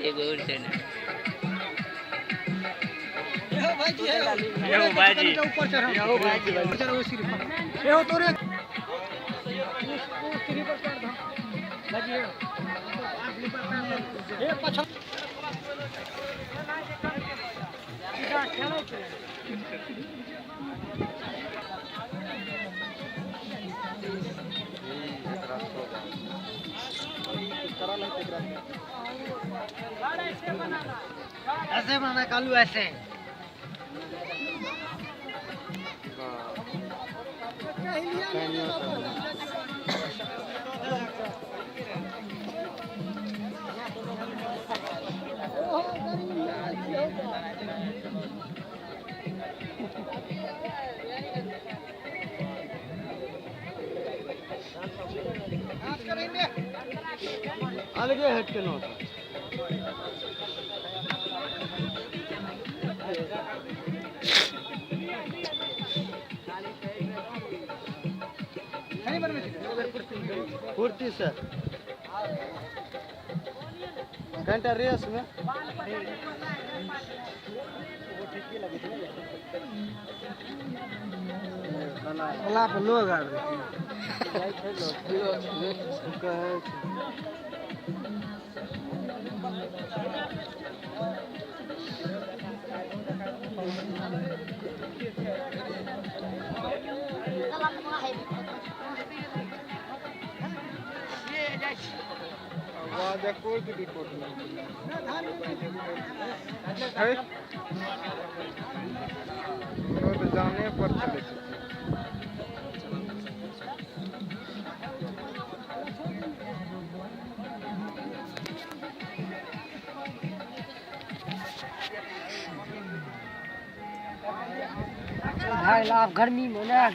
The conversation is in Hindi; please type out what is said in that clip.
एक और से ना यो भाई ऊपर चढ़ो यो भाई चढ़ो सिर्फ यो तोरे सिरी पर चढ़ दो लगी ए पछा सीधा खेलो ऐसे बनाना कालू ऐसे अलग हट के नोट कुर्ती सर घंटा रेस में अल्लाह पे लोग आ रहे कोई भी रिपोर्ट नहीं तो जाने पर चले भाई लाभ गर्मी में ना